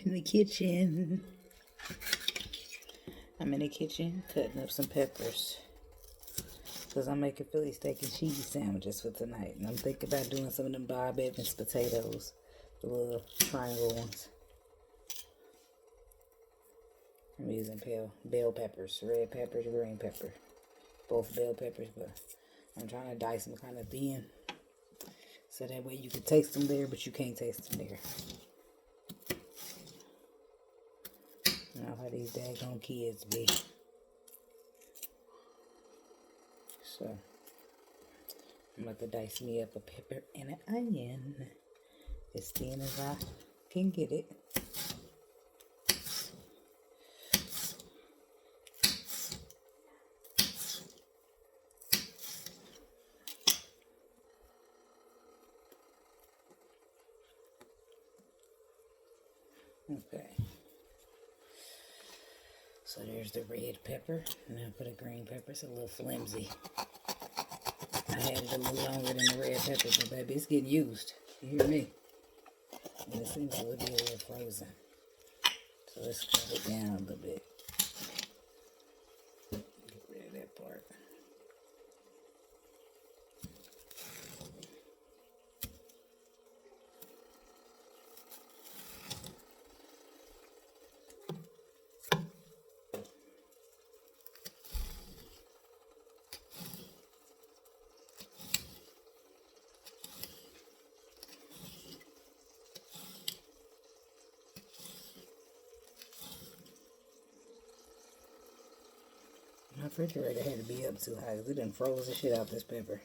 in the kitchen. I'm in the kitchen cutting up some peppers because I'm making Philly steak and cheese sandwiches for tonight. And I'm thinking about doing some of them Bob Evans potatoes, the little triangle ones. I'm using bell peppers, red peppers, green pepper. Both bell peppers, but I'm trying to dice them kind of thin. So that way you can taste them there, but you can't taste them there. Now how these daggone kids be. So I'm about to dice me up a pepper and an onion as thin as I can get it. Okay. So there's the red pepper. And I'll put a green pepper. It's a little flimsy. I had it a little longer than the red pepper, but baby, it's getting used. You hear me? And it seems to be a little frozen. So let's cut it down a little bit. Get rid of that part. My refrigerator had to be up too high because it done froze the shit out this pepper.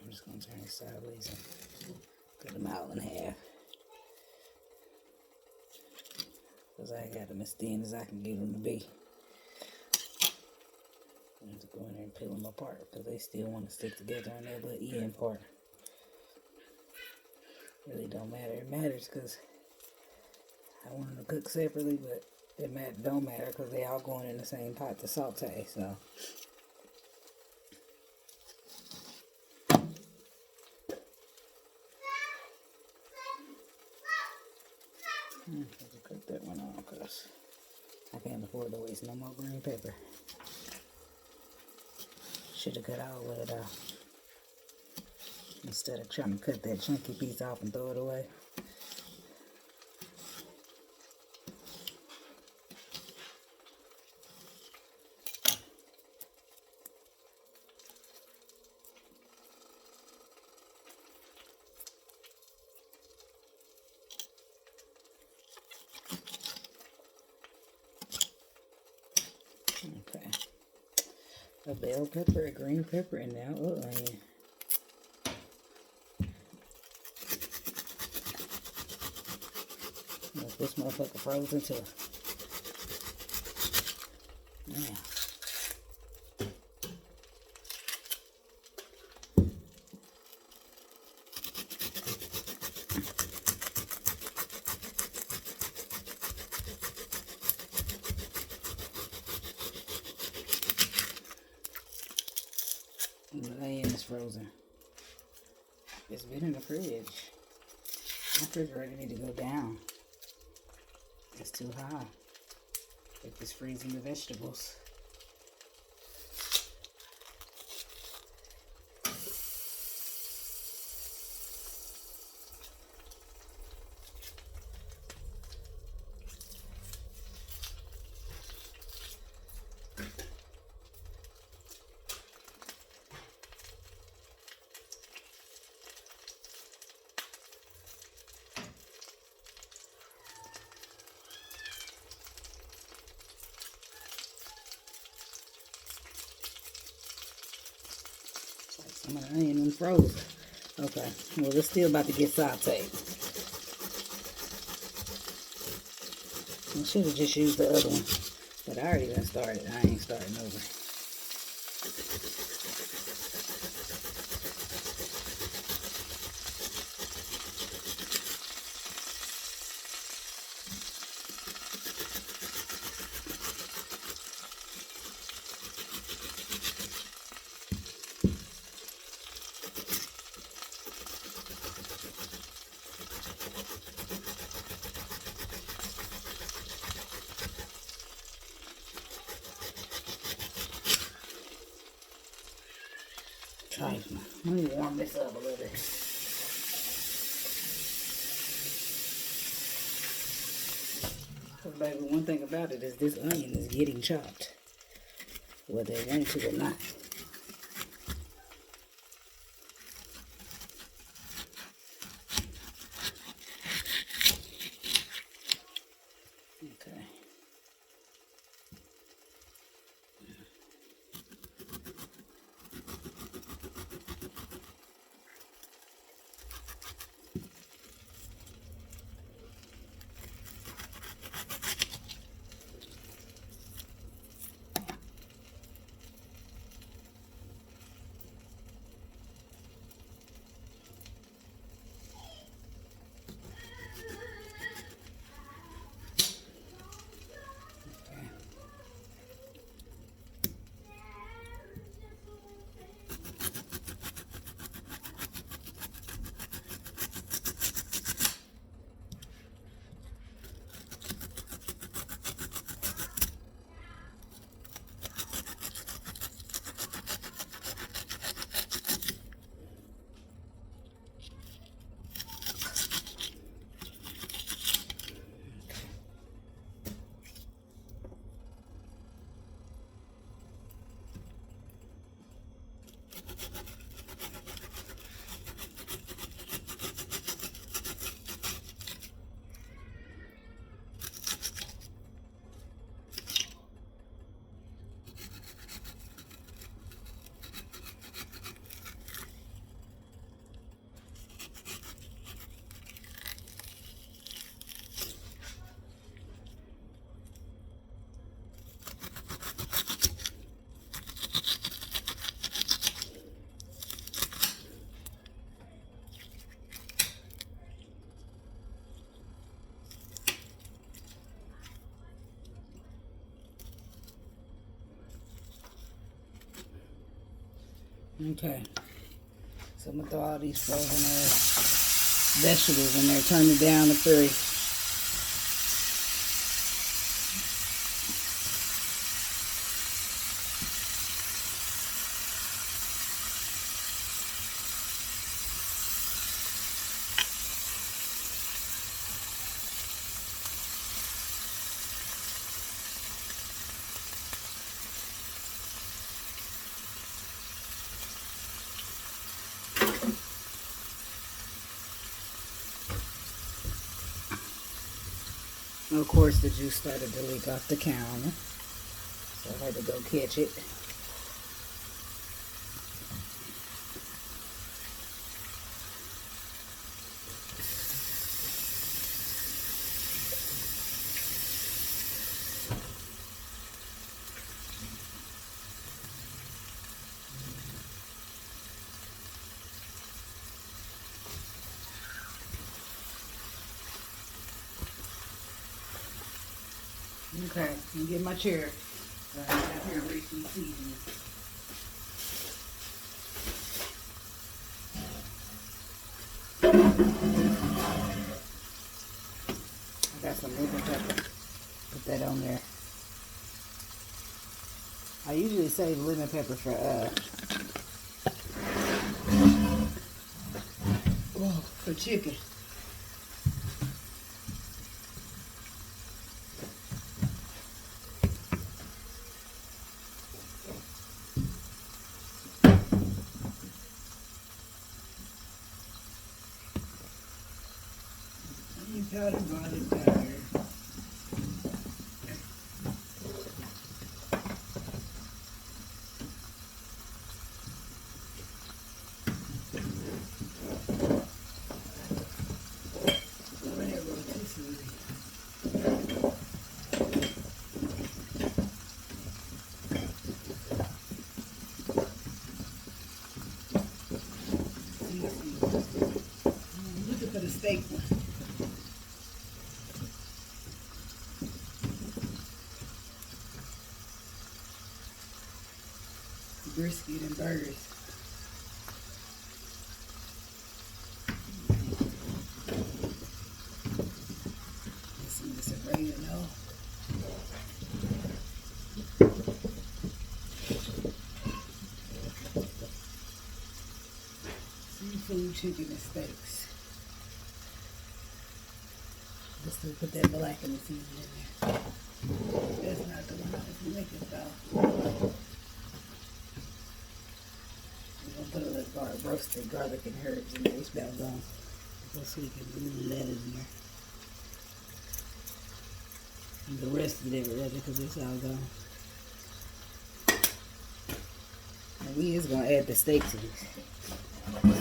I'm just going to turn it sideways and cut them out in half. Because I got them as thin as I can get them to be. I have to go in there and peel them apart because they still want to stick together on that little end part. Really don't matter. It matters because I want them to cook separately, but it don't matter because they all going in the same pot to saute, so. Cut that one off because I can't afford to waste no more green pepper. Should have cut all of it off instead of trying to cut that chunky piece off and throw it away. Okay, a bell pepper, a green pepper, and now a onion. Look, this motherfucker frozen too. Now, the onion is frozen. It's been in the fridge. My refrigerator need to go down. It's too high. It's freezing the vegetables. Some of the onion and frozen. Okay, well it's still about to get sauteed. I should have just used the other one, but I already done started. I ain't starting over. Let me warm this up a little bit. Because, baby, one thing about it is this onion is getting chopped, whether they want to or not. Okay. Okay, so I'm going to throw all these frozen vegetables in there, turn it down to 3. Of course, the juice started to leak off the counter, so I had to go catch it. Okay, let me get my chair. So I got here ready for seasoning. I got some lemon pepper. Put that on there. I usually save lemon pepper for chicken. Powder, garlic powder. Looking for the steak one. Brisket and burgers. Some of this oregano. chicken and steaks. Just to put that black in the season in there. That's not the one I was looking for. We're gonna put a little roasted garlic and herbs in there. It's about gone. So we can put a little lettuce in there. And the rest of it rather, because it's all gone. And we is gonna add the steak to these.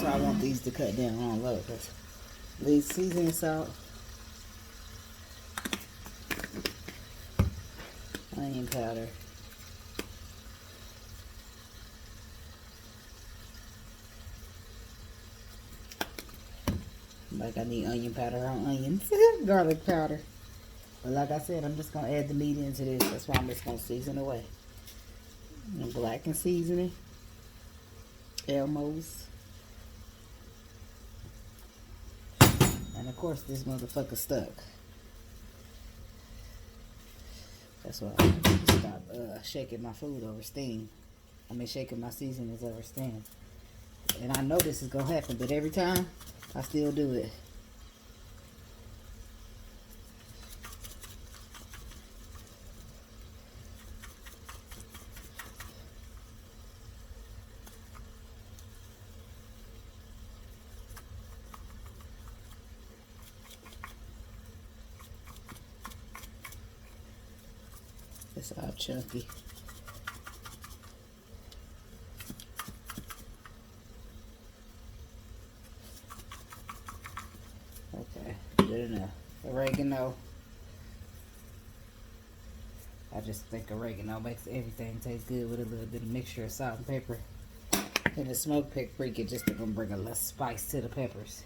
So I want these to cut down on low, because these seasoning salt, onion powder, like I need onion powder on onions, garlic powder. But like I said, I'm just gonna add the meat into this. That's why I'm just gonna season away. And blackened seasoning, Elmo's, and of course this motherfucker stuck. That's why I stop shaking my food over steam. I mean shaking my seasonings over steam. And I know this is gonna happen, but every time I still do it. It's all chunky. Okay, good enough. Oregano. I just think oregano makes everything taste good with a little bit of mixture of salt and pepper. And the smoked paprika just to bring a little spice to the peppers.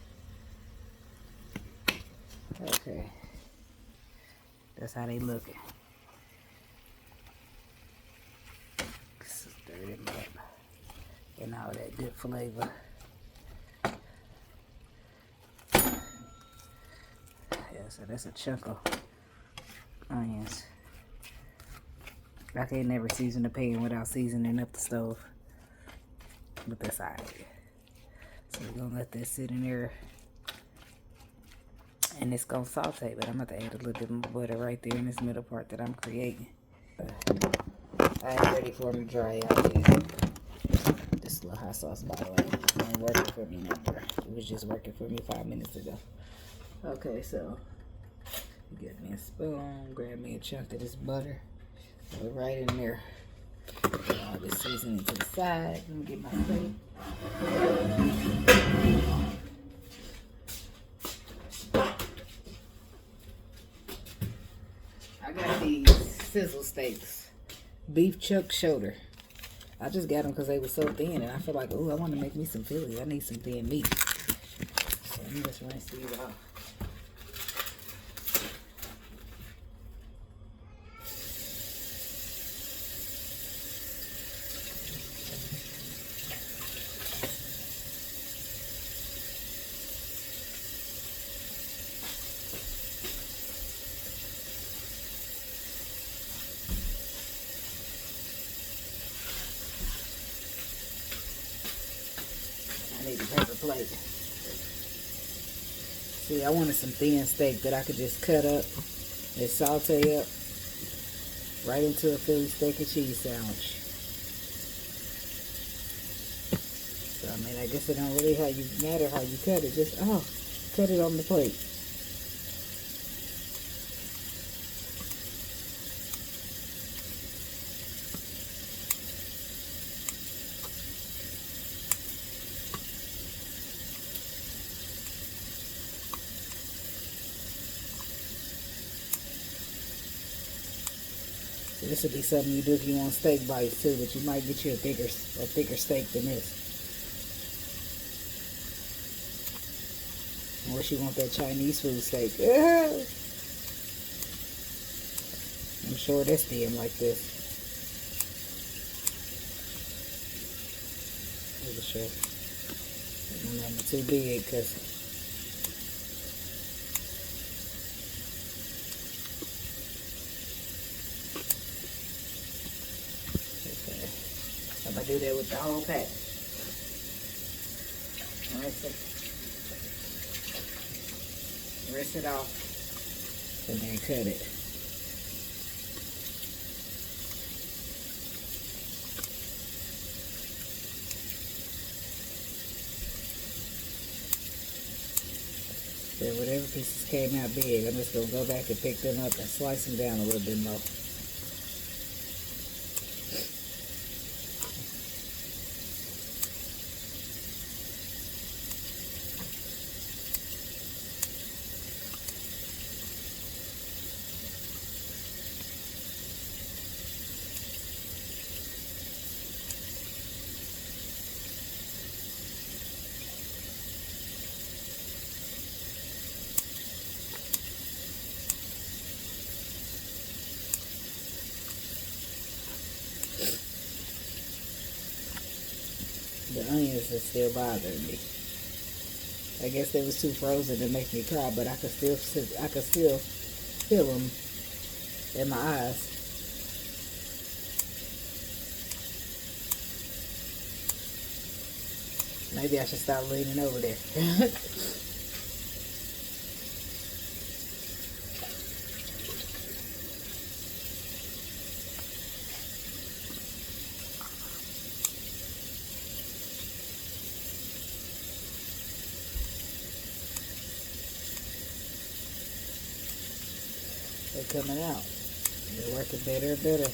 Okay. That's how they looking. Stir them up. And all that good flavor. Yeah, so that's a chunk of onions. I can't never season the pan without seasoning up the stove. But that's alright. So we're gonna let that sit in there. And it's gonna saute, but I'm gonna add a little bit more butter right there in this middle part that I'm creating. I am ready for them to dry out here. This little hot sauce, by the way, ain't working for me no more. It was just working for me 5 minutes ago. Okay, so get me a spoon, grab me a chunk of this butter, put it right in there. Put all this seasoning to the side. Let me get my steak. I got these sizzle steaks, beef chuck shoulder. I just got them because they were so thin, and I feel like, oh, I want to make me some Philly. I need some thin meat. So let me just rinse these off. I need a paper plate. See, I wanted some thin steak that I could just cut up and saute up right into a Philly steak and cheese sandwich. So, I mean, I guess it don't really matter how you cut it. Just, cut it on the plate. This would be something you do if you want steak bites too, but you might get you a thicker steak than this. Unless you want that Chinese food steak. I'm sure that's thin like this. Pretty sure. Remember, too big because I'm gonna do that with the whole pack. Alright, so rinse it off, and then cut it. Then whatever pieces came out big, I'm just going to go back and pick them up and slice them down a little bit more. The onions are still bothering me. I guess they was too frozen to make me cry, but I could still feel them in my eyes. Maybe I should stop leaning over there. They're coming out. They're working better and better.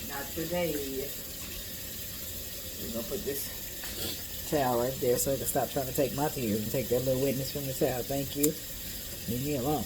Not today. We're going to put this towel right there so I can stop trying to take my tears and take that little wetness from the towel. Thank you. Leave me alone.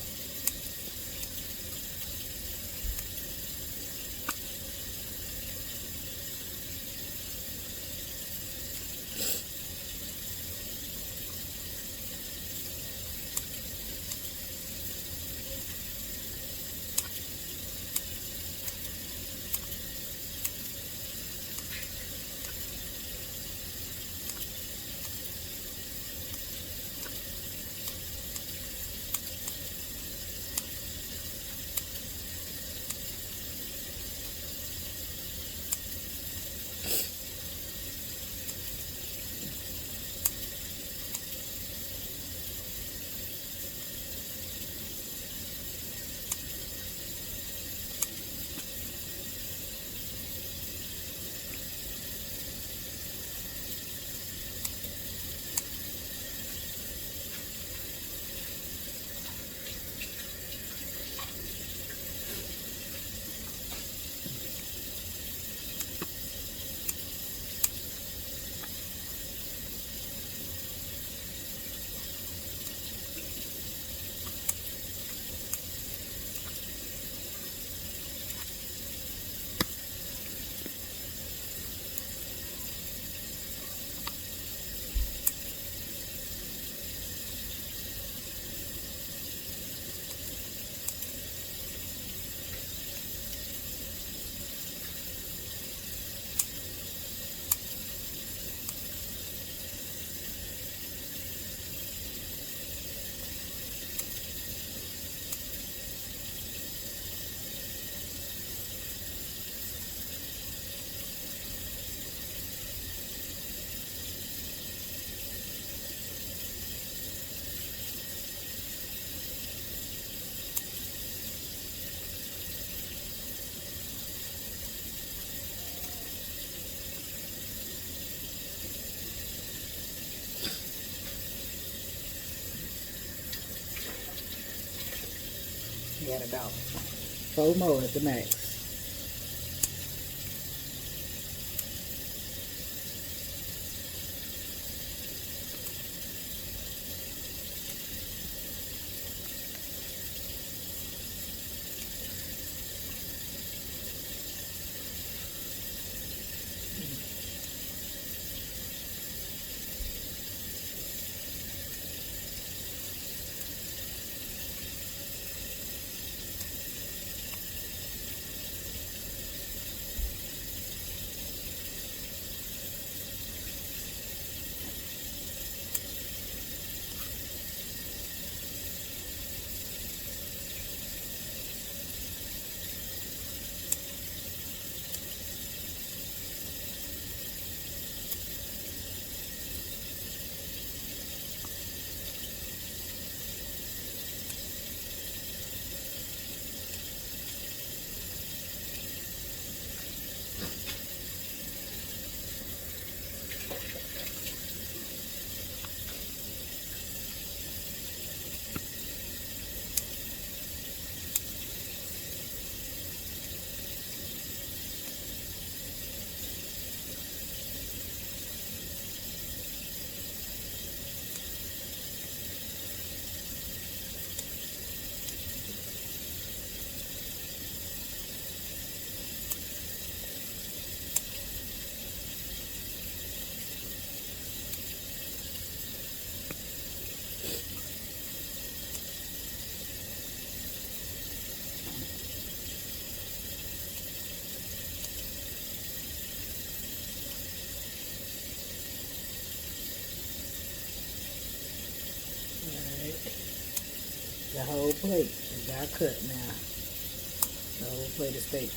We got about 4 more at the max. plate. It got cut now. The whole plate of steak.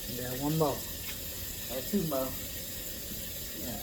We got one more. Or two more. Yeah.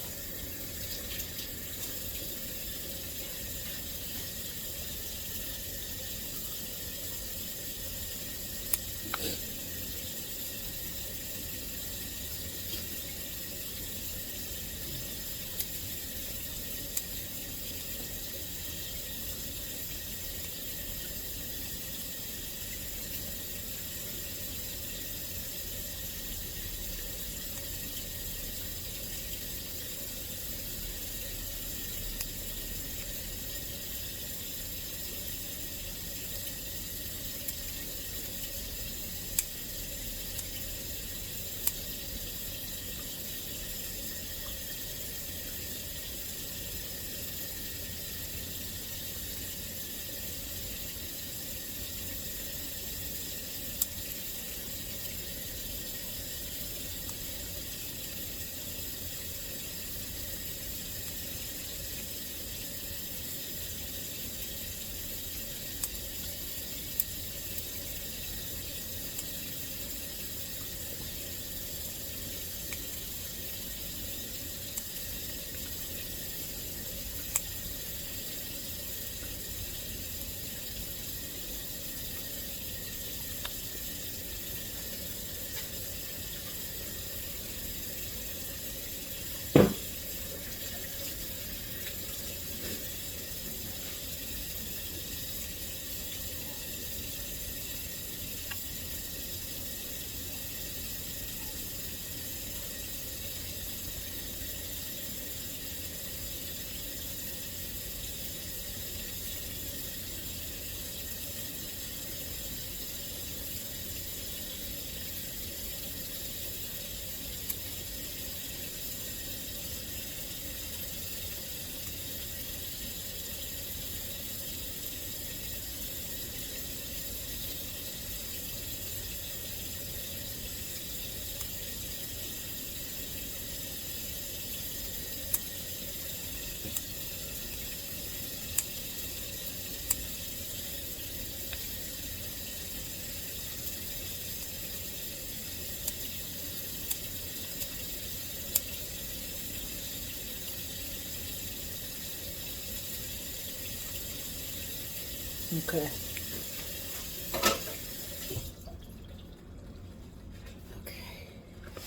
Okay.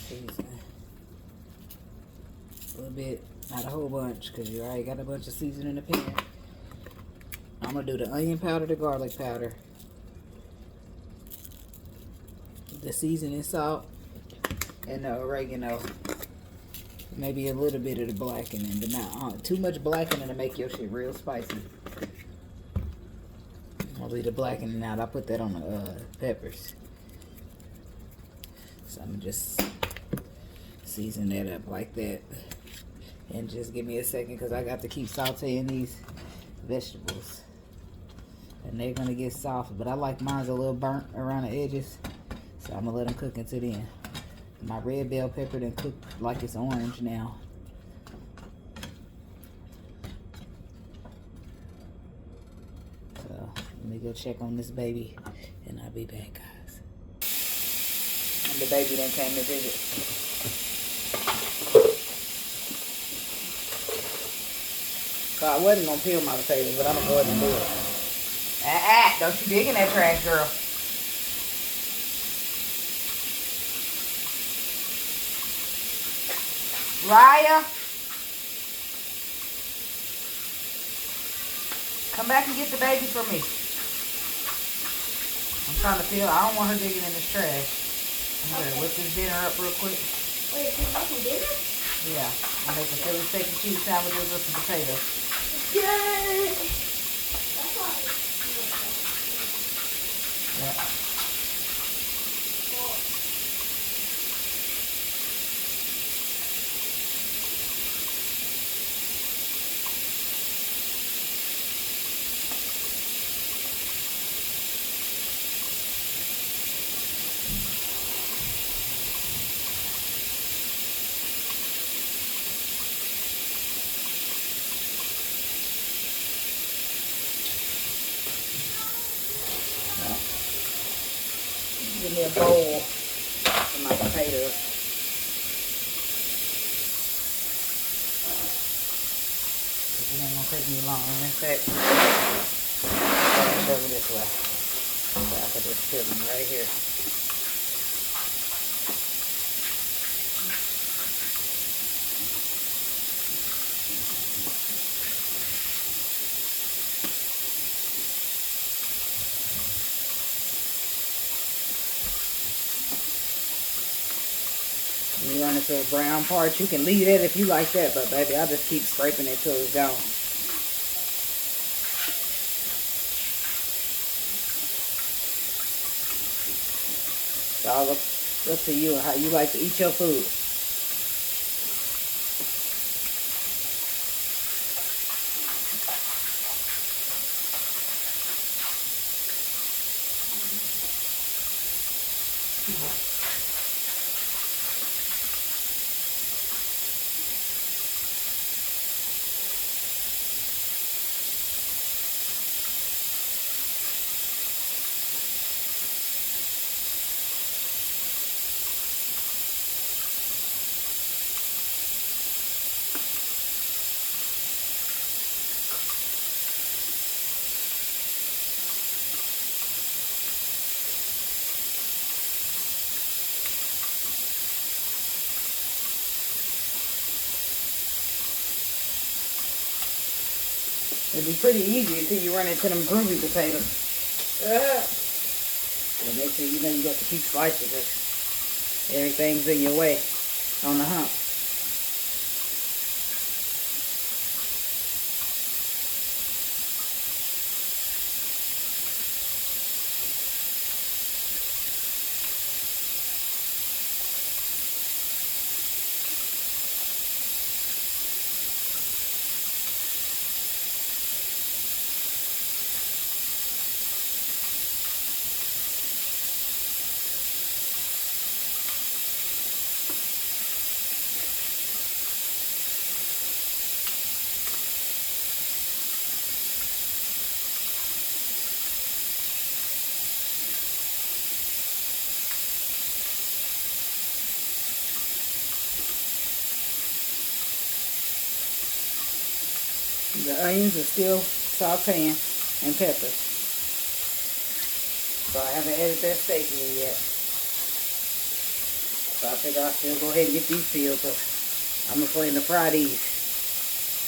Season. A little bit, not a whole bunch, because you already got a bunch of seasoning in the pan. I'm going to do the onion powder, the garlic powder, the seasoning salt, and the oregano. Maybe a little bit of the blackening, but not too much blackening to make your shit real spicy. I'll leave the blackening out. I put that on the peppers. So I'm going to just season that up like that. And just give me a second because I got to keep sauteing these vegetables. And they're going to get soft. But I like mine a little burnt around the edges. So I'm going to let them cook until the end. My red bell pepper done cooked like it's orange now. So let me go check on this baby and I'll be back, guys. And the baby then came to visit. So I wasn't gonna peel my potatoes, but I'm gonna go ahead and do it. Don't you dig in that trash, girl. Raya, come back and get the baby for me. I'm trying to feel. I don't want her digging in this trash. I'm gonna whip this dinner up real quick. Wait, can you make dinner? Yeah, I'm making Philly steak and cheese sandwiches with some potatoes. Yay! Yeah. Give me a bowl for my potatoes. It ain't gonna take me long. In fact, I'll shove it this way. So I put this filling right here. You run into a brown part, you can leave that if you like that, but baby, I just keep scraping it till it's gone. It's all up to you and how you like to eat your food. It'd be pretty easy until you run into them groovy potatoes. And next thing you know, you got to keep slicing because everything's in your way on the hump. The onions are still sauteing and peppers. So I haven't added that steak in yet. So I think I'll still go ahead and get these peeled because I'm going to plan to fry these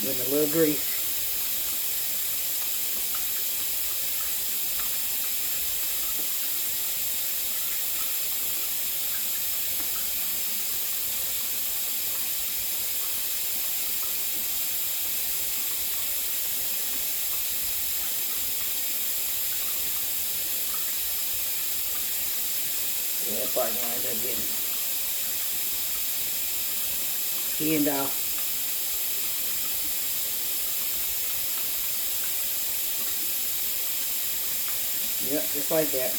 with a little grease. Yeah, that part gonna end up getting skinned off. Yep, just like that.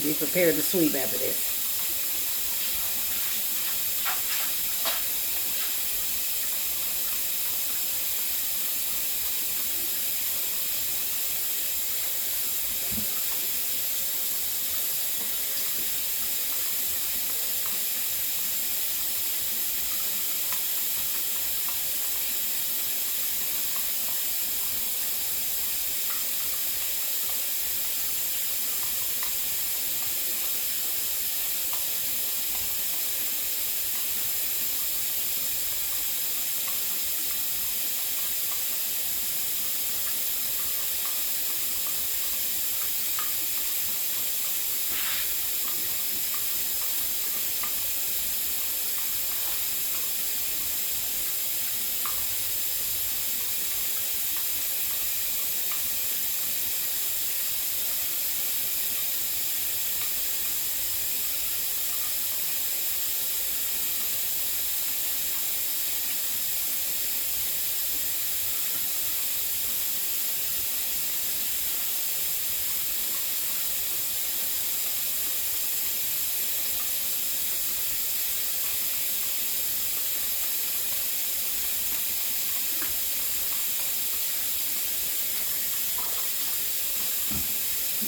Be prepared to sweep after this.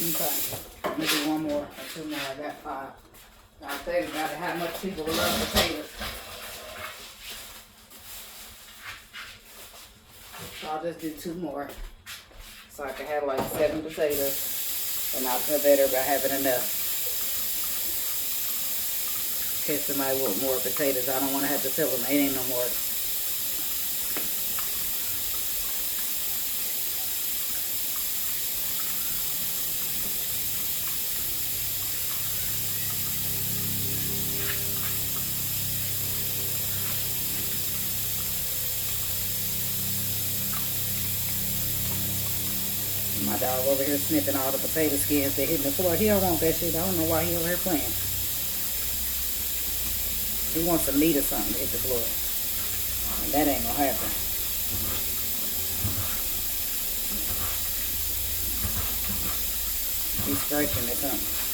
Okay. Let me do one more or two more. I got 5. I'll think about it, how much people love potatoes. So I'll just do 2 more. So I can have like 7 potatoes. And I'll feel better about having enough. In case somebody want more potatoes, I don't want to have to tell them it ain't no more. My dog over here sniffing all the potato skins that hit the floor. He don't want that shit. I don't know why he over here playing. He wants some meat or something to hit the floor. And that ain't gonna happen. He's scratching or something.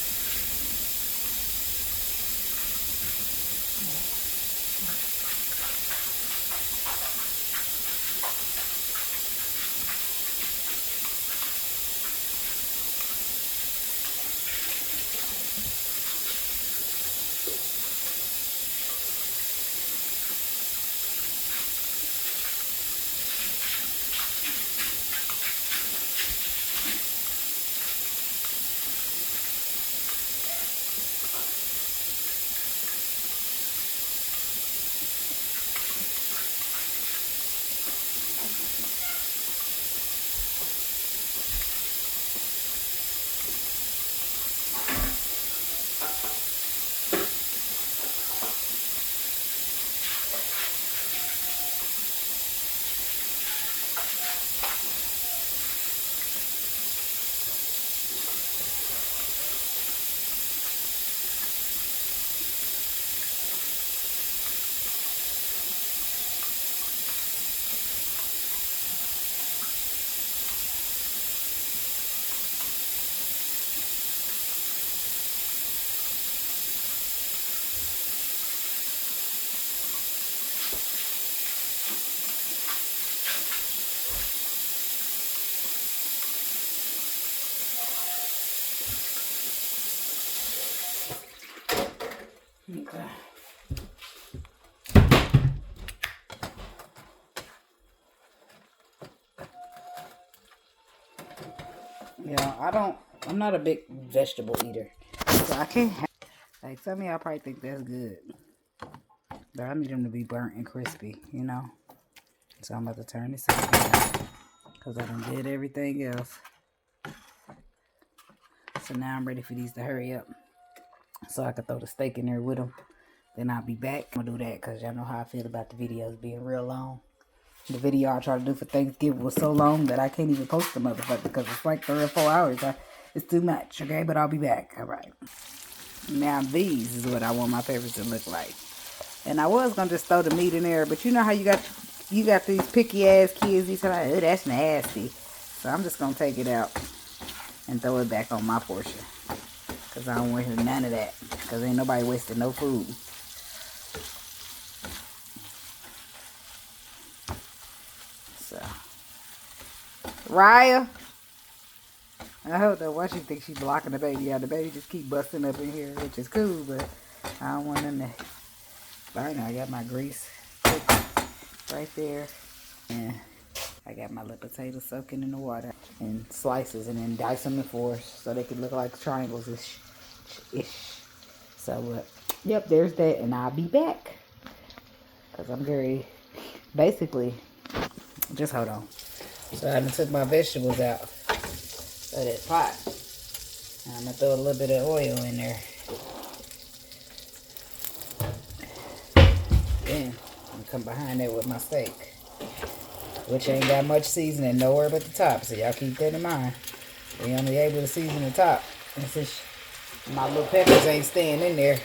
Okay. Yeah, I'm not a big vegetable eater. So I can't have, like, some of y'all probably think that's good. But I need them to be burnt and crispy, you know? So I'm about to turn this on because I done did everything else. So now I'm ready for these to hurry up so I can throw the steak in there with them. Then I'll be back. I'm going to do that because y'all know how I feel about the videos being real long. The video I tried to do for Thanksgiving was so long that I can't even post the motherfucker because it's like 3 or 4 hours. It's too much, okay? But I'll be back. All right. Now these is what I want my peppers to look like. And I was going to just throw the meat in there, but you know how you got these picky ass kids. These are like, oh, that's nasty. So I'm just going to take it out and throw it back on my portion. Because I don't want to hear none of that. Because ain't nobody wasting no food. So. Raya. I hope that why she thinks she's blocking the baby out. The baby just keep busting up in here, which is cool, but I don't want none of that. Right now I got my grease right there. And I got my little potatoes soaking in the water and slices and then dice them in 4s so they could look like triangles-ish. So, yep, there's that. And I'll be back. Because I'm very, basically, just hold on. So I done took my vegetables out of that pot. I'm going to throw a little bit of oil in there. Then I'm going to come behind that with my steak. Which ain't got much seasoning nowhere but the top. So y'all keep that in mind. We only able to season the top. And since my little peppers ain't staying in there,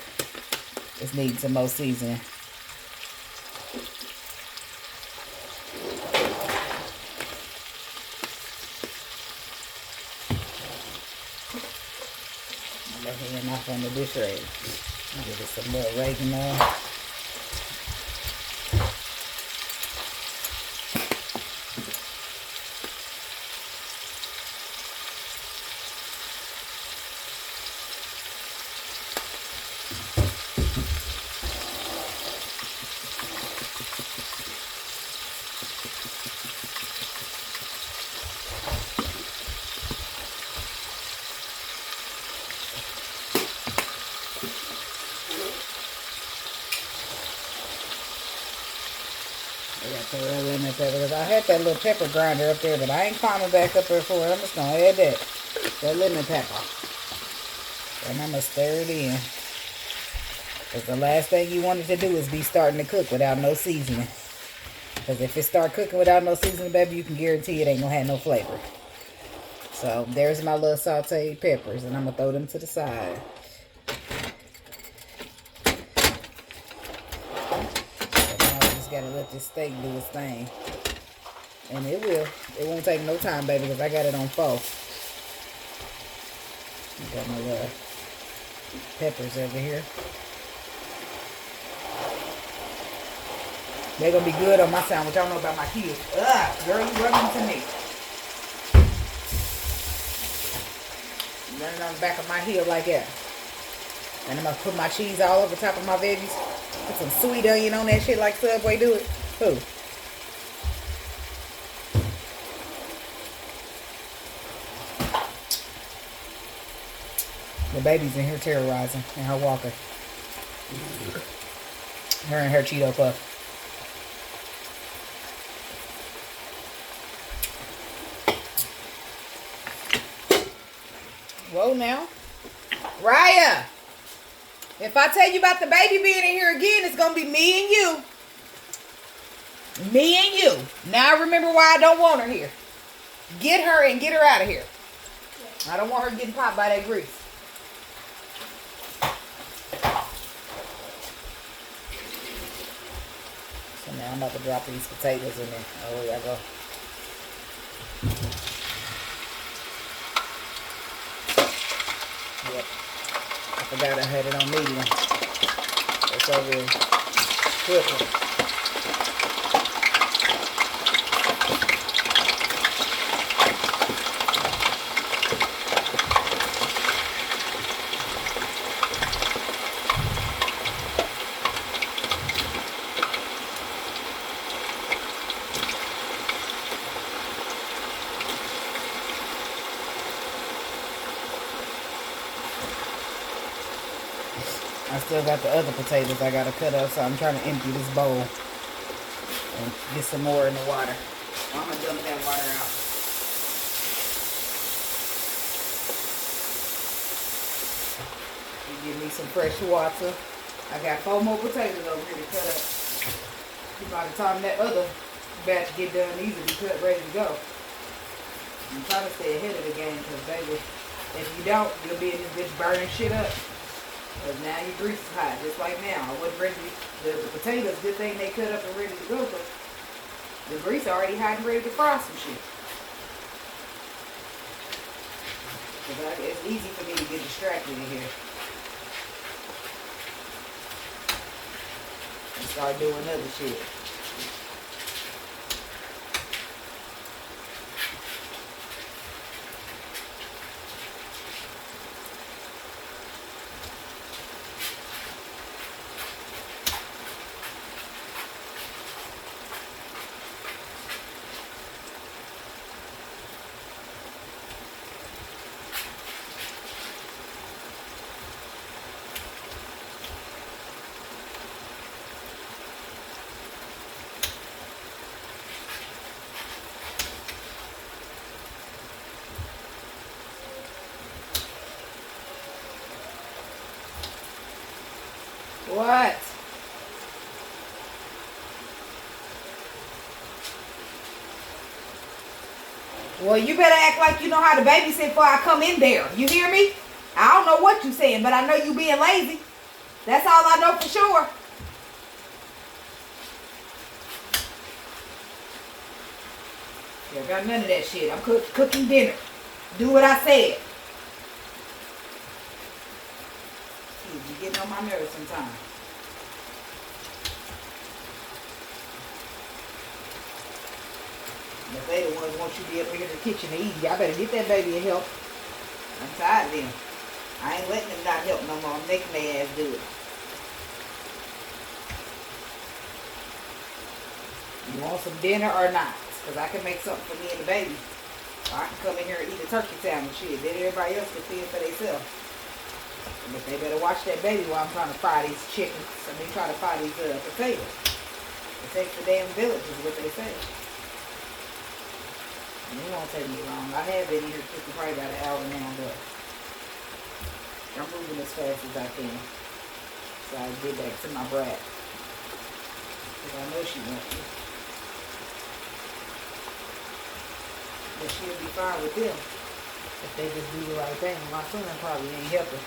just need some more seasoning. I'm lay hand off on the dish rag. I'll give it some more oregano. lemon pepper. Because I had that little pepper grinder up there, but I ain't climbing back up there for it. I'm just going to add that lemon pepper. And I'm going to stir it in. Because the last thing you want it to do is be starting to cook without no seasoning. Because if it start cooking without no seasoning, baby, you can guarantee it ain't going to have no flavor. So, there's my little sauteed peppers. And I'm going to throw them to the side. Gotta let this steak do its thing. And it will. It won't take no time, baby, because I got it on 4. Got my little peppers over here. They're gonna be good on my sandwich. I don't know about my kids. Ugh, girl, you running to me. Running on the back of my heel like that. And I'm gonna put my cheese all over top of my veggies. Put some sweet onion on that shit like Subway do it. Who? The baby's in here terrorizing in her walker. Her and her Cheeto Puff. Whoa now. Raya! If I tell you about the baby being in here again, it's going to be me and you. Me and you. Now I remember why I don't want her here. Get her and get her out of here. I don't want her getting popped by that grease. So now I'm about to drop these potatoes in there. Oh, yeah, go. Yep. I forgot I had it on medium. It's over here cooking. I still got the other potatoes I gotta cut up, so I'm trying to empty this bowl and get some more in the water. I'm gonna dump that water out. You give me some fresh water. I got 4 more potatoes over here to cut up. By the time that other batch get done, these will be cut ready to go. I'm trying to stay ahead of the game because, baby, if you don't, you'll be in this bitch burning shit up. Because now your grease is hot, just like now. I wasn't ready to, the potatoes, good thing they cut up and ready to go, but the grease already hot and ready to fry some shit. Because it's easy for me to get distracted in here. And start doing other shit. What? Well, you better act like you know how to babysit before I come in there. You hear me? I don't know what you're saying, but I know you being lazy. That's all I know for sure. Yeah, got none of that shit. I'm cooking dinner. Do what I said. You're getting on my nerves sometimes. But they the ones want you to be up here in the kitchen to eat. Y'all better get that baby a help. I'm tired of them. I ain't letting them not help no more. I'm making their ass do it. You want some dinner or not? Because I can make something for me and the baby. Or I can come in here and eat a turkey sandwich. Shit, then everybody else can feel for themselves. But they better watch that baby while I'm trying to fry these chickens. I mean, try to fry these potatoes. It takes a damn village is what they say. It won't take me long. I have been in here cooking probably about an hour now, but I'm moving as fast as I can. So I get back to my brat. Because I know she wants me. But she'll be fine with them if they just do the right thing. My son probably ain't helping.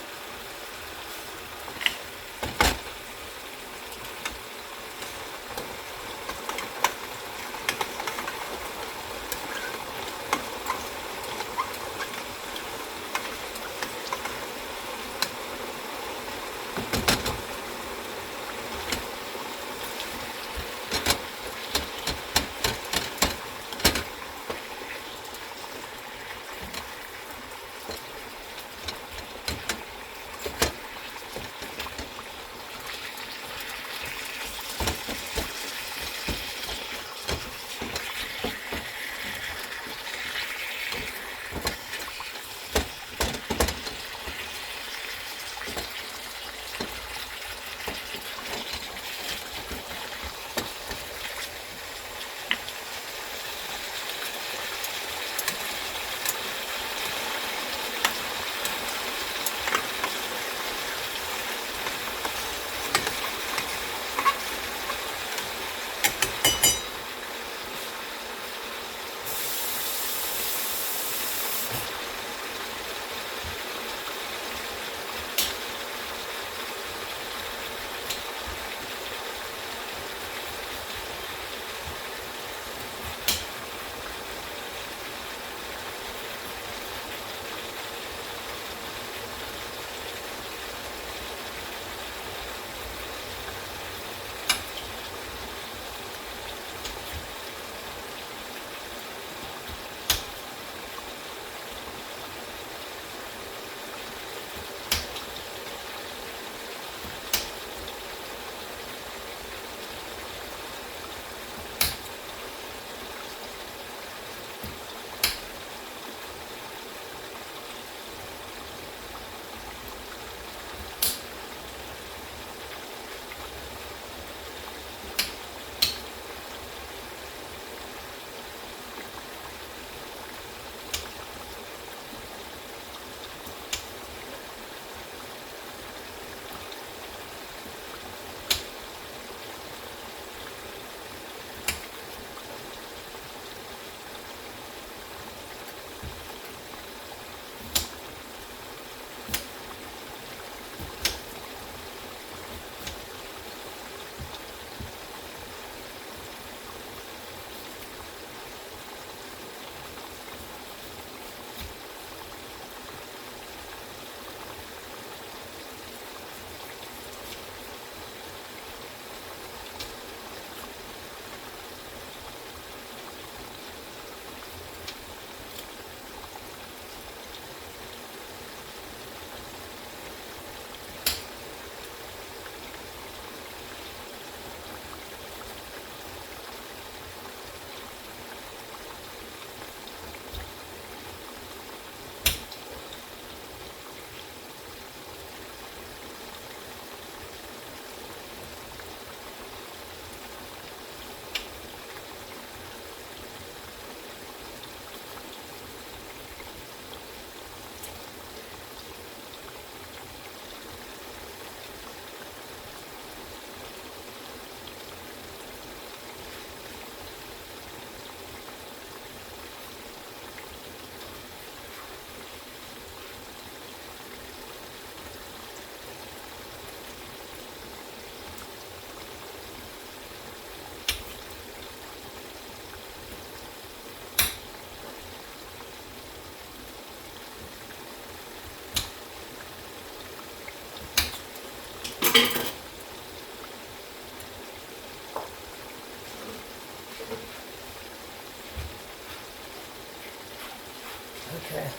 Okay.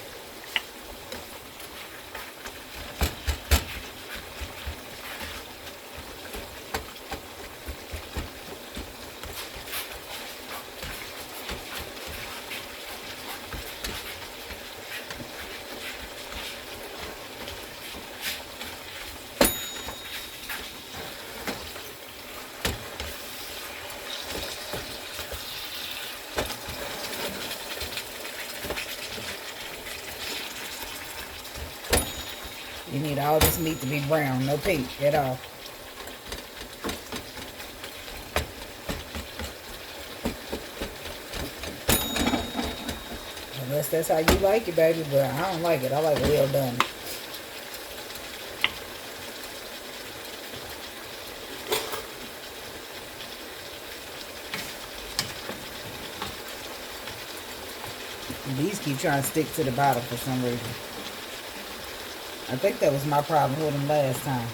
You need all this meat to be brown, no pink at all. Unless that's how you like it, baby, but I don't like it. I like it well done. These keep trying to stick to the bottom for some reason. I think that was my problem with them last time.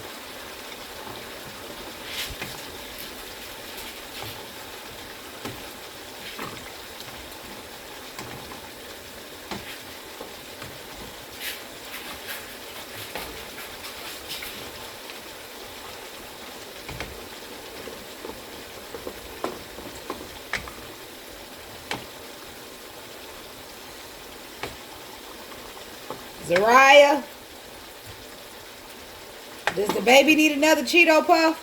Zariah, does the baby need another Cheeto Puff?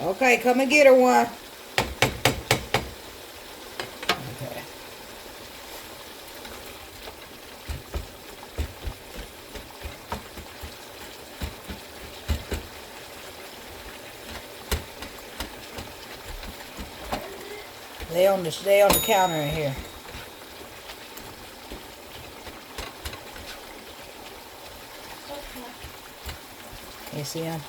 Okay, come and get her one. Okay. They on the counter in here. You see them?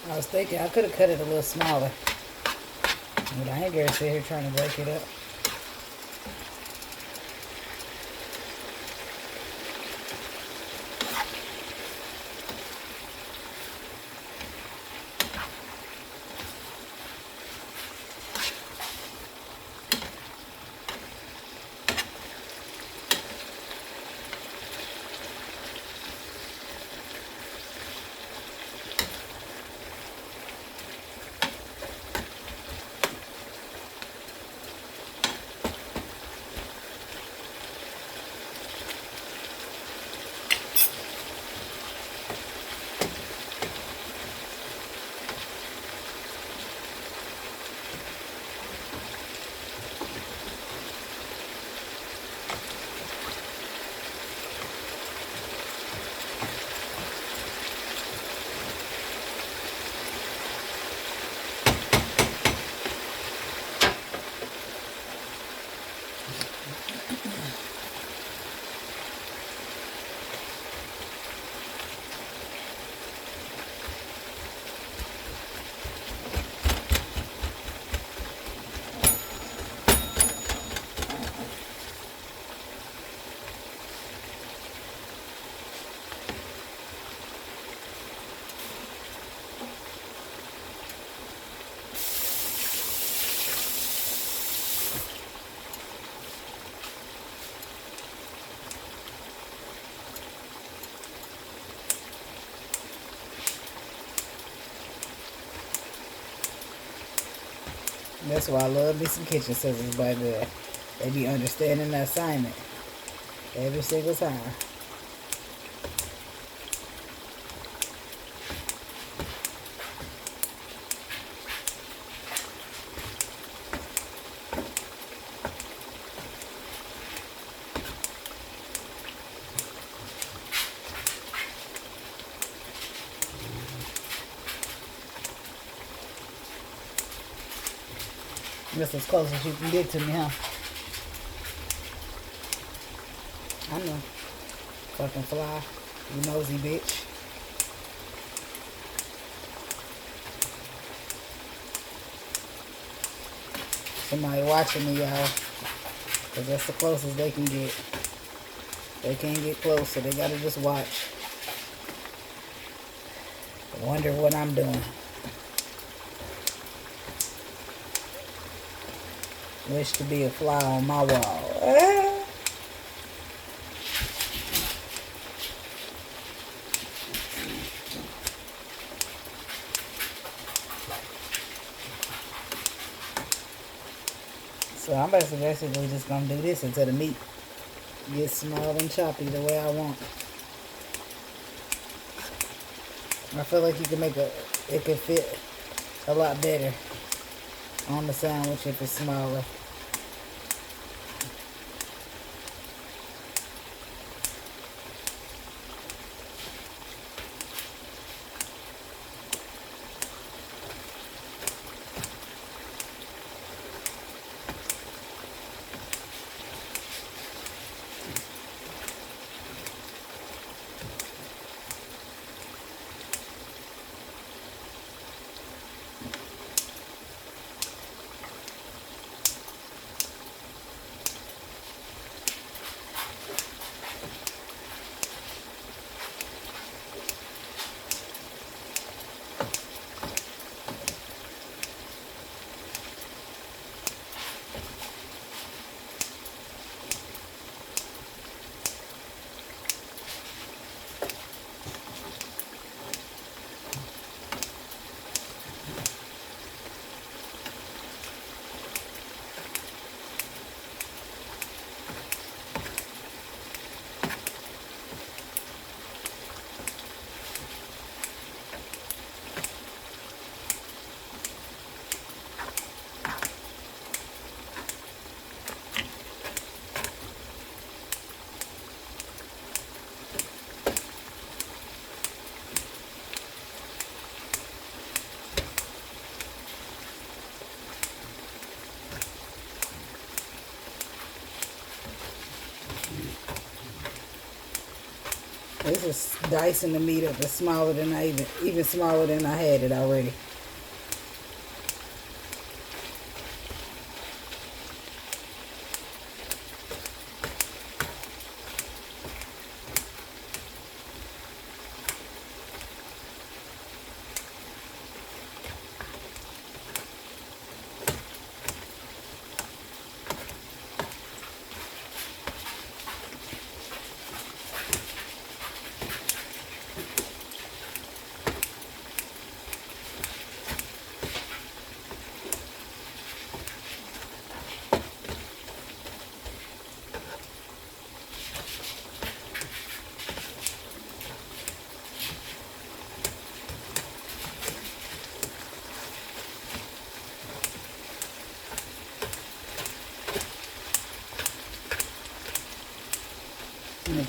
I was thinking I could have cut it a little smaller, but I ain't gonna sit here trying to break it up. That's why I love me some kitchen scissors, baby. They be understanding the assignment every single time. That's as close as you can get to me, huh? I know. Fucking fly. You nosy bitch. Somebody watching me, y'all. Because that's the closest they can get. They can't get close, so they gotta just watch. Wonder what I'm doing. Wish to be a fly on my wall. So I'm basically just gonna do this until the meat gets small and choppy the way I want. I feel like you can make it could fit a lot better on the sandwich if it's smaller. This is dicing the meat up. It's smaller than even smaller than I had it already.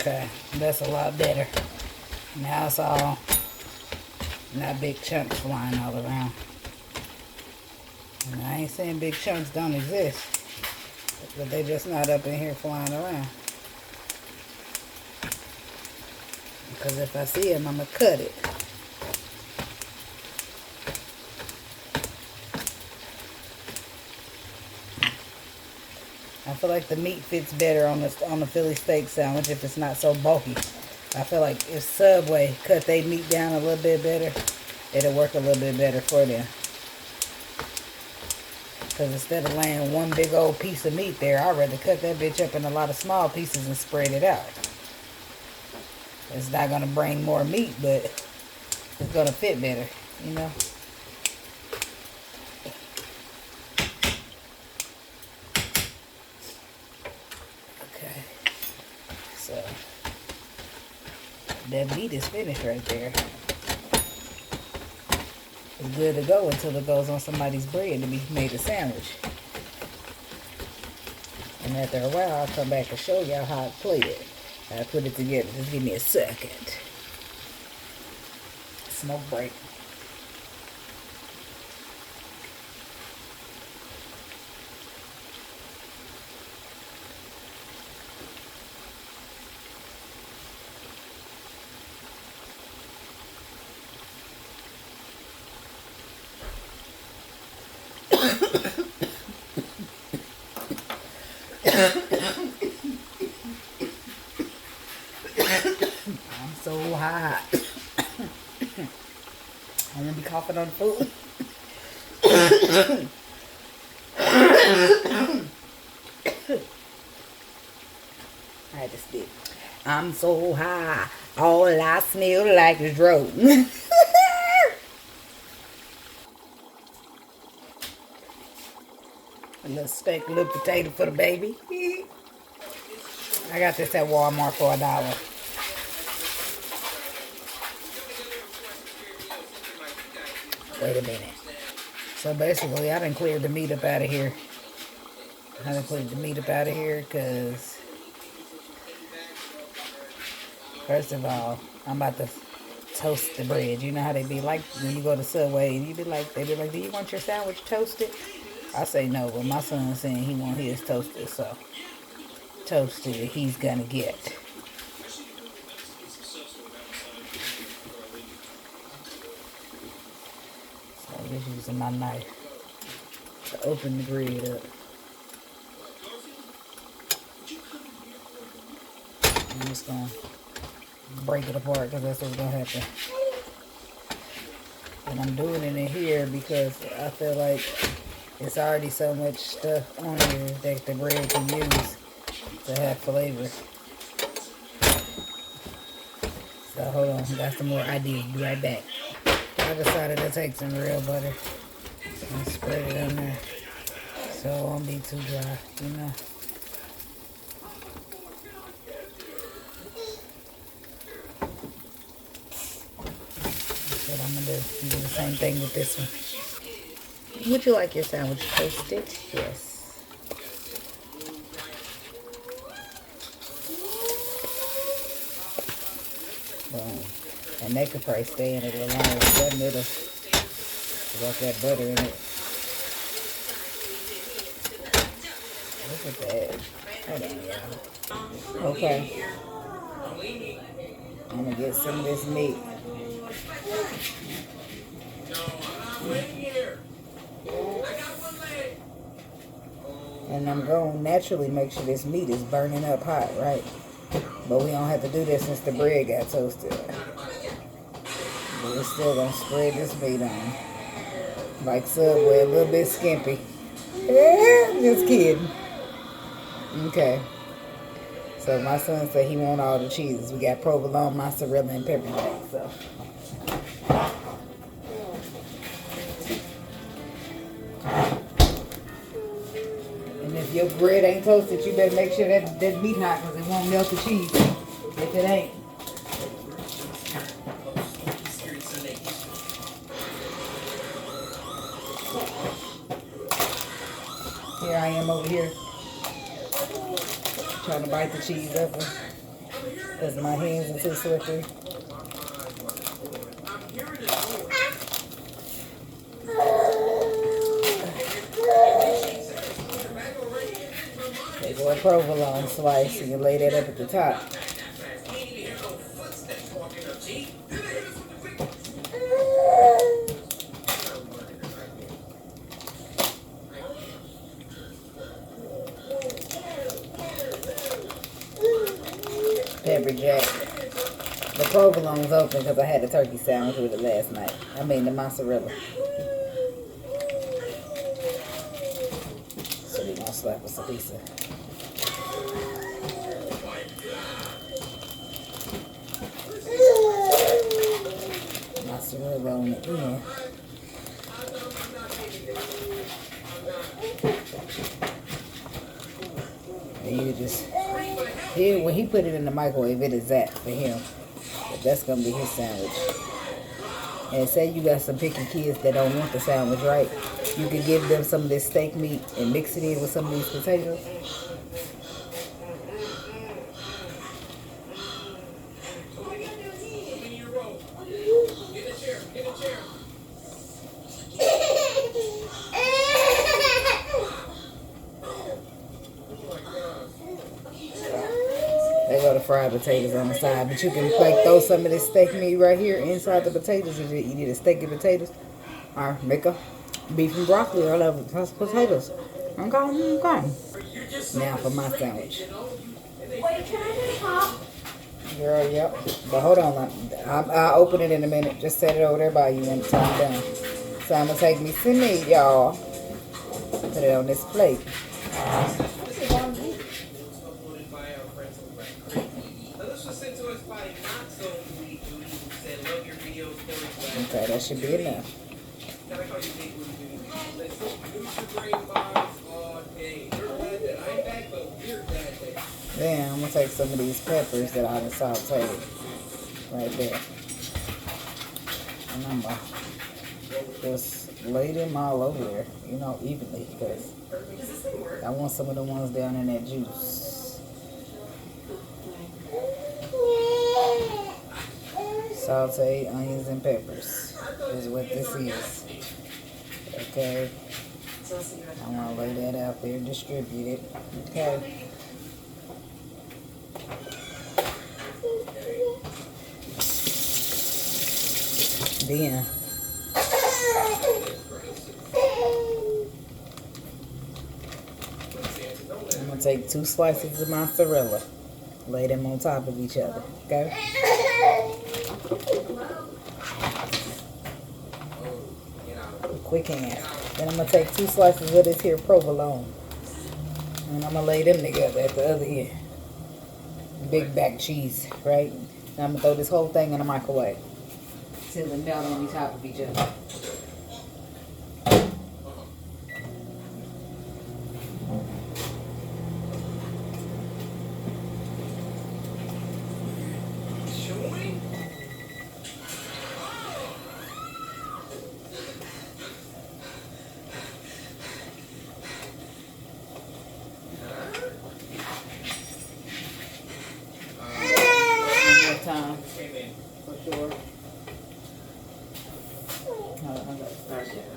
Okay, that's a lot better. Now it's all not big chunks flying all around. And I ain't saying big chunks don't exist, but they just not up in here flying around. Because if I see them, I'm going to cut it. I feel like the meat fits better on the Philly steak sandwich if it's not so bulky. I feel like if Subway cut their meat down a little bit better, it'll work a little bit better for them. Because instead of laying one big old piece of meat there, I'd rather cut that bitch up in a lot of small pieces and spread it out. It's not going to bring more meat, but it's going to fit better, you know? Okay. So, that meat is finished right there. It's good to go until it goes on somebody's bread to be made a sandwich. And after a while, I'll come back and show y'all how I played it. I put it together. Just give me a second. Smoke break. I'm gonna be coughing on the food. I had to spit. I'm so high, all I smell like is dro. A little steak, a little potato for the baby. I got this at Walmart for $1. Wait a minute. So basically, I done cleared the meat up out of here. I done cleared the meat up out of here because, first of all, I'm about to toast the bread. You know how they be like when you go to Subway and they be like, do you want your sandwich toasted? I say no, but my son's saying he want his toasted, so toasted he's gonna get. So I'm just using my knife to open the bread up. I'm just gonna break it apart because that's what's gonna happen. And I'm doing it in here because I feel like it's already so much stuff on here that the bread can use to have flavor. So hold on, got some more ideas. Be right back. I decided to take some real butter and spread it on there so it won't be too dry, you know. That's what I'm gonna do. Do the same thing with this one. Would you like your sandwich toasted? Yes. Boom. And that could probably stay in it along with that middle. Got that butter in it. Look at that. Hold on, y'all. Okay. I'm gonna get some of this meat. And I'm going to naturally make sure this meat is burning up hot, right? But we don't have to do this since the bread got toasted. But we're still going to spread this meat on. Like Subway, a little bit skimpy. Just kidding. Okay. So my son said he want all the cheeses. We got provolone, mozzarella, and pepper jack. So. And if your bread ain't toasted, you better make sure that meat hot because it won't melt the cheese if it ain't. Here I am over here trying to bite the cheese up because my hands are too slippery. Take a provolone slice and you lay that up at the top. Pepper jack. The provolone's open because I had a turkey sandwich with it last night. I mean the mozzarella. So we're gonna slap us a piece of mozzarella on the end. And you just, here, when he put it in the microwave, it is that for him. But that's going to be his sandwich. And say you got some picky kids that don't want the sandwich, right? You can give them some of this steak meat and mix it in with some of these potatoes. They go to fried potatoes on the side, but you can like throw some of this steak meat right here inside the potatoes if you need a steak and potatoes, or make a beef and broccoli or love potatoes. Okay. Now for my sandwich. Wait, can I do pop? Girl, yep. But hold on, I'll open it in a minute. Just set it over there by you when the time done. So I'm gonna take me some meat, y'all. Put it on this plate. Okay, that should be enough. Then I'm gonna take some of these peppers that I just sauteed right there, and I'm gonna just lay them all over there, you know, evenly, because I want some of the ones down in that juice. Sauteed onions and peppers is what this is. Okay, I'm gonna lay that out there, distribute it. Okay. Then I'm gonna take 2 slices of mozzarella, lay them on top of each other. Okay. Quick hands. Then I'm gonna take 2 slices of this here provolone, and I'm gonna lay them together at the other end. Big back cheese, right? Now I'm gonna throw this whole thing in the microwave till they melt on top of each other. Time for sure. I got to start that.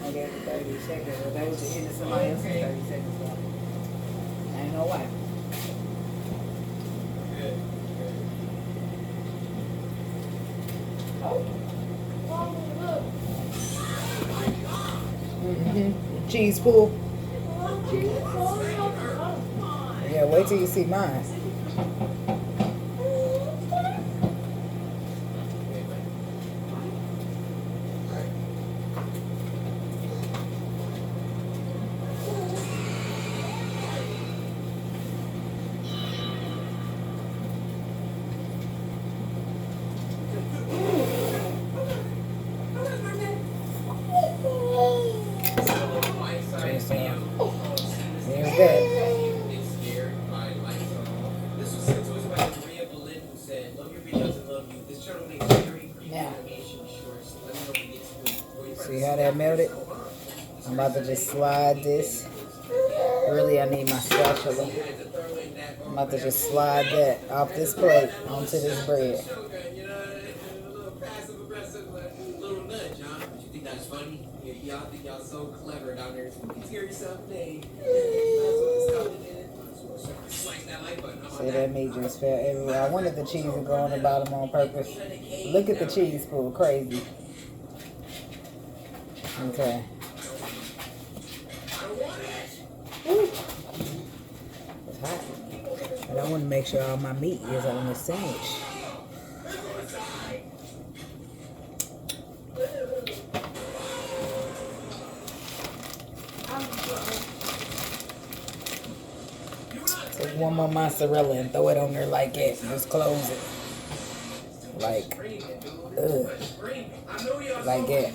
I gave it 30 seconds, but that was the end of somebody else's 30 seconds. I ain't know why. Cheese pool. Yeah, wait till you see mine. There's that. Now, see how that melted? I'm about to just slide this. Really, I need my spatula. I'm about to just slide that off this plate onto this bread. Y'all think y'all so clever down there. You scare yourself today. See, that meat just fell everywhere. I wanted the cheese to go on the bottom on purpose. Look at the cheese pool, crazy. Okay. Woo. It's hot. But I want to make sure all my meat is on the sandwich. Take one more mozzarella and throw it on there like that. Just close it. Like, like that.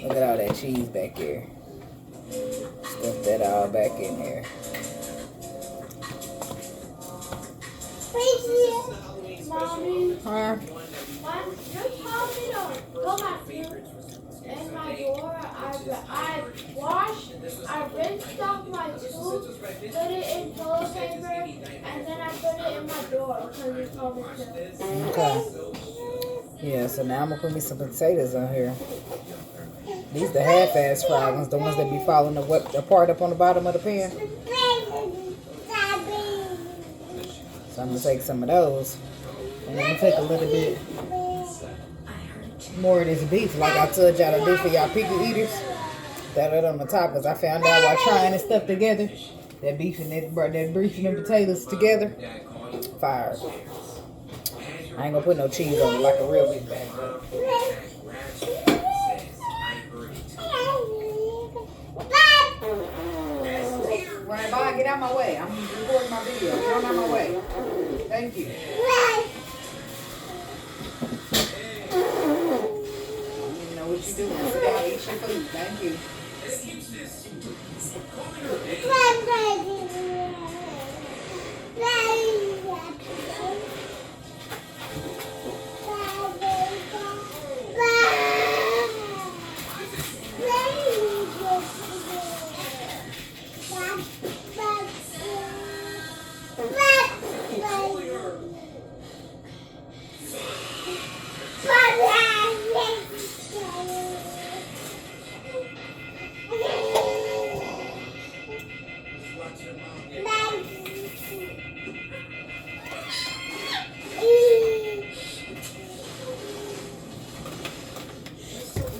Look at all that cheese back here. Stuff that all back in there. Mommy, Huh? just tell me to go back in my door. I rinsed off my tube, put it in toilet paper, and then I put it in my door because you told me to. Okay. Yeah, so now I'm going to put me some potatoes on here. These the half-ass fried ones, the ones that be falling apart up on the bottom of the pan. So I'm going to take some of those. And I'm going to take a little bit more of this beef, like I told y'all to do for y'all picky eaters. That it on the top, because I found out while trying this stuff together, that beef and that beef and them potatoes together, Fire. I ain't gonna put no cheese on it like a real big bag. Right, bye. Get out my way. I'm recording my video. Get out my way. Thank you. I don't even know what you're doing. Sit down, eat your food. Thank you.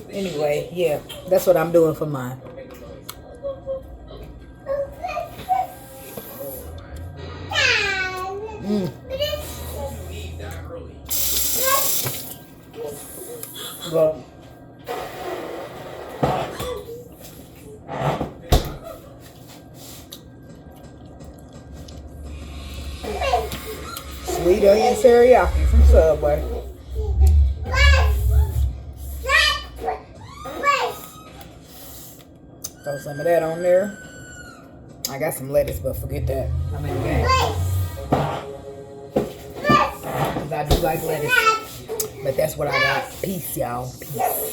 Anyway, yeah, that's what I'm doing for mine. Well, sweet onion teriyaki from Subway. Throw some of that on there. I got some lettuce, but forget that. I'm in the game. Because I do like lettuce. But that's what I got. Peace, y'all. Peace.